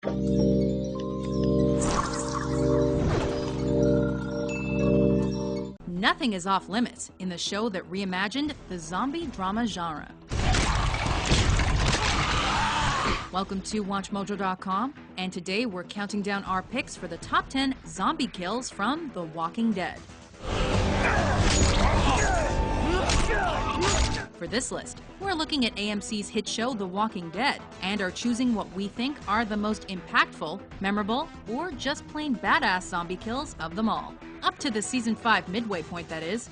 Nothing is off limits in the show that reimagined the zombie drama genre. Welcome to WatchMojo.com, and today we're counting down our picks for the top 10 zombie kills from The Walking Dead. For this list, we're looking at AMC's hit show The Walking Dead and are choosing what we think are the most impactful, memorable, or just plain badass zombie kills of them all. Up to the season 5 midway point, that is.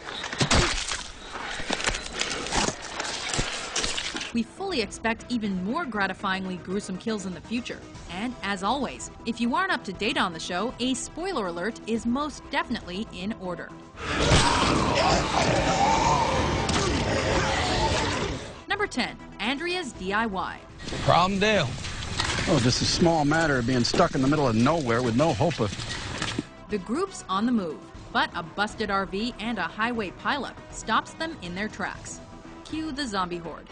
We fully expect even more gratifyingly gruesome kills in the future. And as always, if you aren't up to date on the show, a spoiler alert is most definitely in order. Number 10, Andrea's DIY. Problem, Dale? Oh, just a small matter of being stuck in the middle of nowhere with no hope of... The group's on the move, but a busted RV and a highway pileup stops them in their tracks. Cue the zombie horde.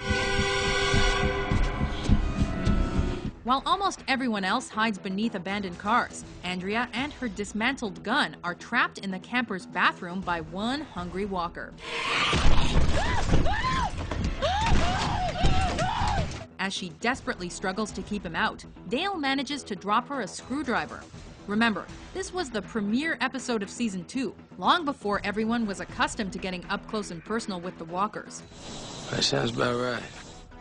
While almost everyone else hides beneath abandoned cars, Andrea and her dismantled gun are trapped in the camper's bathroom by one hungry walker. As she desperately struggles to keep him out, Dale manages to drop her a screwdriver. Remember, this was the premiere episode of Season 2, long before everyone was accustomed to getting up close and personal with the walkers. That sounds about right.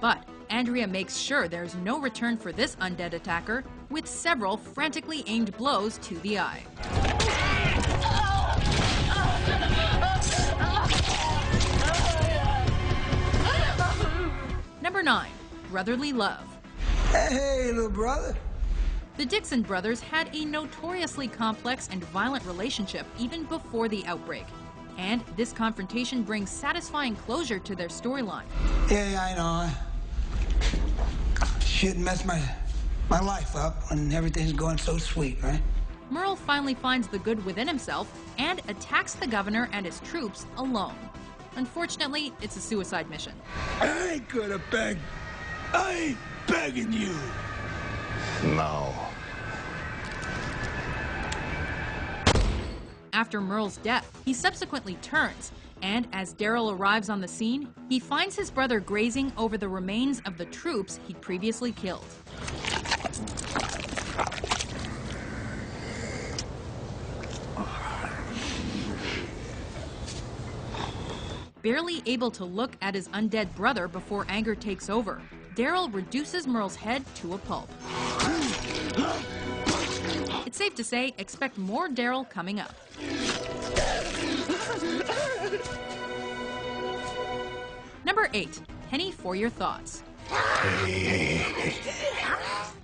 But Andrea makes sure there's no return for this undead attacker, with several frantically aimed blows to the eye. Number 9, Brotherly Love. Hey, little brother. The Dixon brothers had a notoriously complex and violent relationship even before the outbreak. And this confrontation brings satisfying closure to their storyline. Yeah, I know. Shouldn't mess my life up when everything's going so sweet, right? Merle finally finds the good within himself and attacks the governor and his troops alone. Unfortunately, it's a suicide mission. I ain't gonna beg. I ain't begging you. No. After Merle's death, he subsequently turns, and as Daryl arrives on the scene, he finds his brother grazing over the remains of the troops he'd previously killed. Barely able to look at his undead brother before anger takes over, Daryl reduces Merle's head to a pulp. It's safe to say, expect more Daryl coming up. Number 8, Penny for Your Thoughts.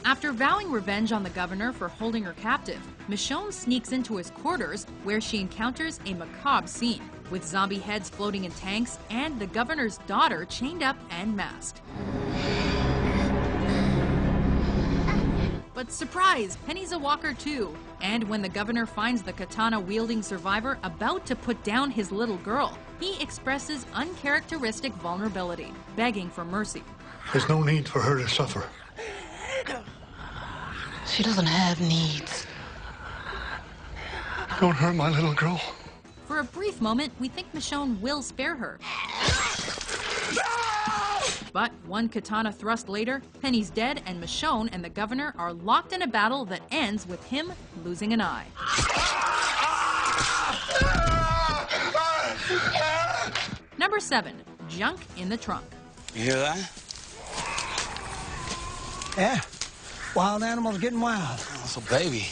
After vowing revenge on the governor for holding her captive, Michonne sneaks into his quarters where she encounters a macabre scene, with zombie heads floating in tanks and the governor's daughter chained up and masked. But surprise, Penny's a walker too. And when the governor finds the katana-wielding survivor about to put down his little girl, he expresses uncharacteristic vulnerability, begging for mercy. There's no need for her to suffer. She doesn't have needs. Don't hurt my little girl. For a brief moment, we think Michonne will spare her. But one katana thrust later, Penny's dead and Michonne and the governor are locked in a battle that ends with him losing an eye. Number 7, Junk in the Trunk. You hear that? Yeah, wild animals getting wild. Oh, so baby.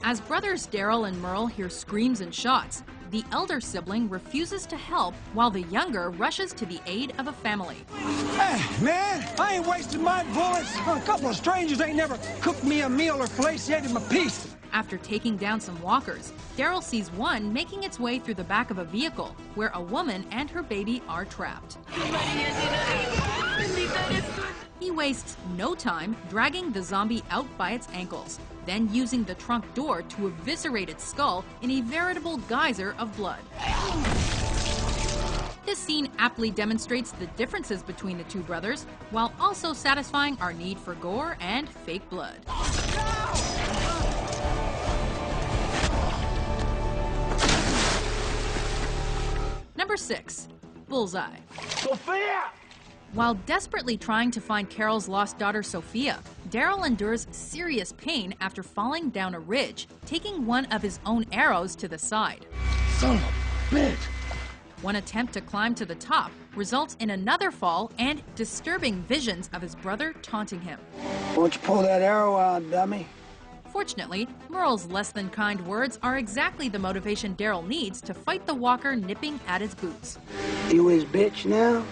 As brothers Daryl and Merle hear screams and shots, the elder sibling refuses to help while the younger rushes to the aid of a family. Hey, man, I ain't wasting my bullets. A couple of strangers ain't never cooked me a meal or filleted my piece. After taking down some walkers, Daryl sees one making its way through the back of a vehicle where a woman and her baby are trapped. He wastes no time dragging the zombie out by its ankles, then using the trunk door to eviscerate its skull in a veritable geyser of blood. This scene aptly demonstrates the differences between the two brothers, while also satisfying our need for gore and fake blood. Number 6. Bullseye. Sophia! While desperately trying to find Carol's lost daughter Sophia, Daryl endures serious pain after falling down a ridge, taking one of his own arrows to the side. Son of a bitch! One attempt to climb to the top results in another fall and disturbing visions of his brother taunting him. Won't you pull that arrow out, dummy? Fortunately, Merle's less-than-kind words are exactly the motivation Daryl needs to fight the walker nipping at his boots. You his bitch now?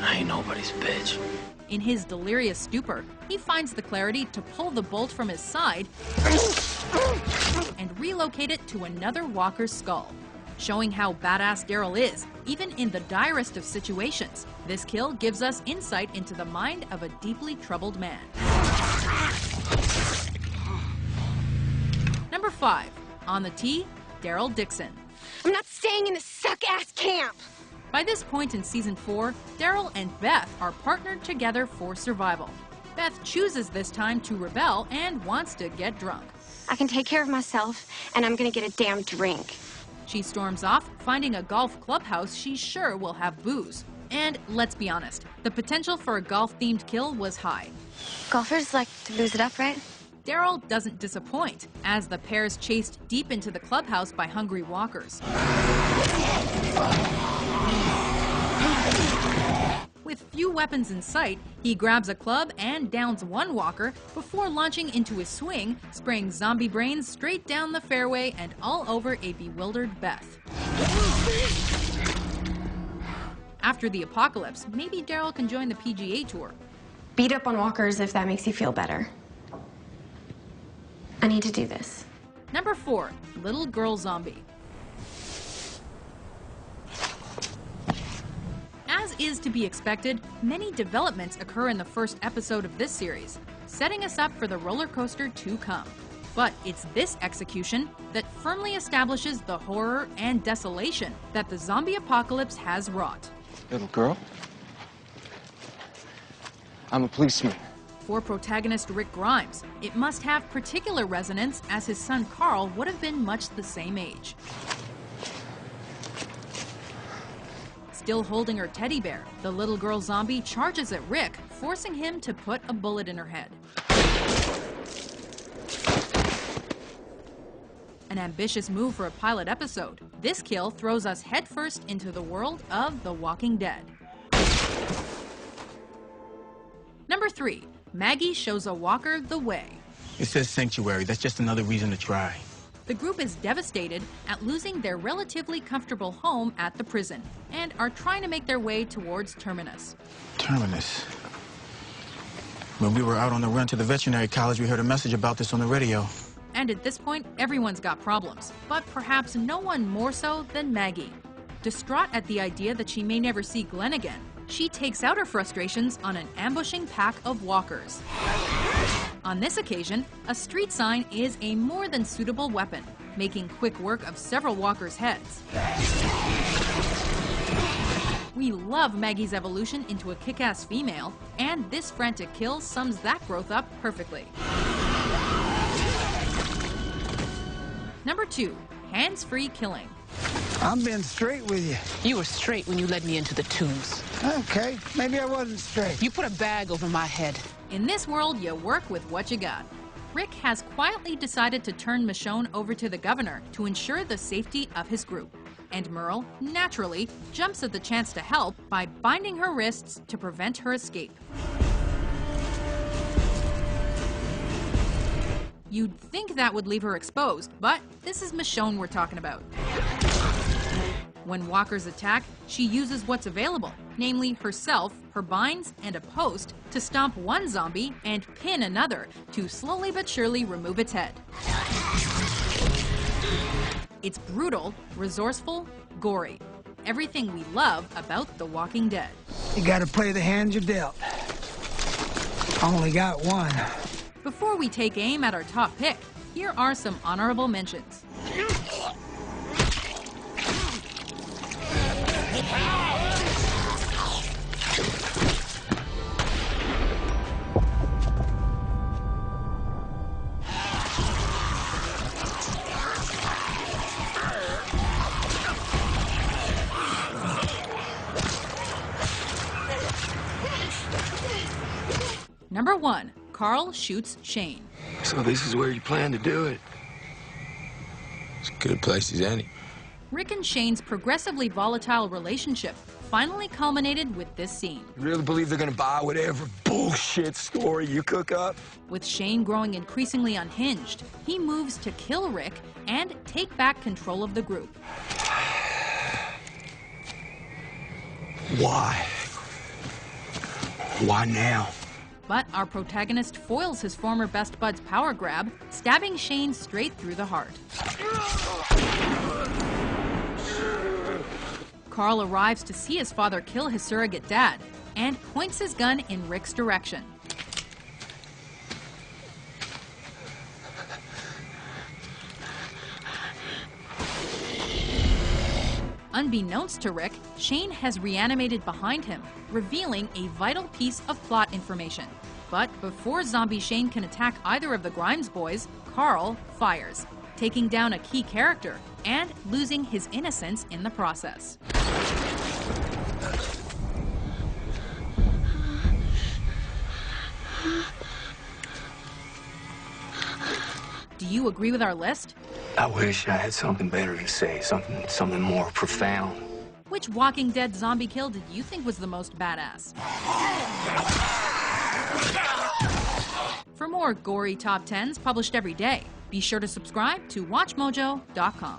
I ain't nobody's bitch. In his delirious stupor, he finds the clarity to pull the bolt from his side and relocate it to another walker's skull. Showing how badass Daryl is, even in the direst of situations, this kill gives us insight into the mind of a deeply troubled man. Number 5. On the tee, Daryl Dixon. I'm not staying in this suck-ass camp! By this point in Season 4, Daryl and Beth are partnered together for survival. Beth chooses this time to rebel and wants to get drunk. I can take care of myself, and I'm gonna get a damn drink. She storms off, finding a golf clubhouse she's sure will have booze. And let's be honest, the potential for a golf-themed kill was high. Golfers like to booze it up, right? Daryl doesn't disappoint, as the pair's chased deep into the clubhouse by hungry walkers. With few weapons in sight, he grabs a club and downs one walker before launching into his swing, spraying zombie brains straight down the fairway and all over a bewildered Beth. After the apocalypse, maybe Daryl can join the PGA Tour. Beat up on walkers if that makes you feel better. I need to do this. Number 4. Little Girl Zombie. As is to be expected, many developments occur in the first episode of this series, setting us up for the roller coaster to come. But it's this execution that firmly establishes the horror and desolation that the zombie apocalypse has wrought. Little girl? I'm a policeman. For protagonist Rick Grimes, it must have particular resonance as his son Carl would have been much the same age. Still holding her teddy bear, the little girl zombie charges at Rick, forcing him to put a bullet in her head. An ambitious move for a pilot episode, this kill throws us headfirst into the world of The Walking Dead. Number 3. Maggie shows a walker the way. It says sanctuary. That's just another reason to try. The group is devastated at losing their relatively comfortable home at the prison and are trying to make their way towards Terminus. Terminus. When we were out on the run to the veterinary college, we heard a message about this on the radio. And at this point, everyone's got problems, but perhaps no one more so than Maggie. Distraught at the idea that she may never see Glenn again, she takes out her frustrations on an ambushing pack of walkers. On this occasion, a street sign is a more than suitable weapon, making quick work of several walkers' heads. We love Maggie's evolution into a kick-ass female, and this frantic kill sums that growth up perfectly. Number 2. Hands-free killing. I'm being straight with you. You were straight when you led me into the tombs. Okay, maybe I wasn't straight. You put a bag over my head. In this world, you work with what you got. Rick has quietly decided to turn Michonne over to the governor to ensure the safety of his group. And Merle, naturally, jumps at the chance to help by binding her wrists to prevent her escape. You'd think that would leave her exposed, but this is Michonne we're talking about. When walkers attack, she uses what's available, namely herself, her binds, and a post to stomp one zombie and pin another to slowly but surely remove its head. It's brutal, resourceful, gory. Everything we love about The Walking Dead. You gotta play the hand you're dealt. Only got one. Before we take aim at our top pick, here are some honorable mentions. Number 1. Carl shoots Shane. So this is where you plan to do it? It's as good a place as any. Rick and Shane's progressively volatile relationship finally culminated with this scene. You really believe they're gonna buy whatever bullshit story you cook up? With Shane growing increasingly unhinged, he moves to kill Rick and take back control of the group. Why? Why now? But our protagonist foils his former best bud's power grab, stabbing Shane straight through the heart. Carl arrives to see his father kill his surrogate dad and points his gun in Rick's direction. Unbeknownst to Rick, Shane has reanimated behind him, revealing a vital piece of plot information. But before Zombie Shane can attack either of the Grimes boys, Carl fires, taking down a key character and losing his innocence in the process. Do you agree with our list? I wish I had something better to say, something more profound. Which Walking Dead zombie kill did you think was the most badass? For more gory top 10s published every day, be sure to subscribe to WatchMojo.com.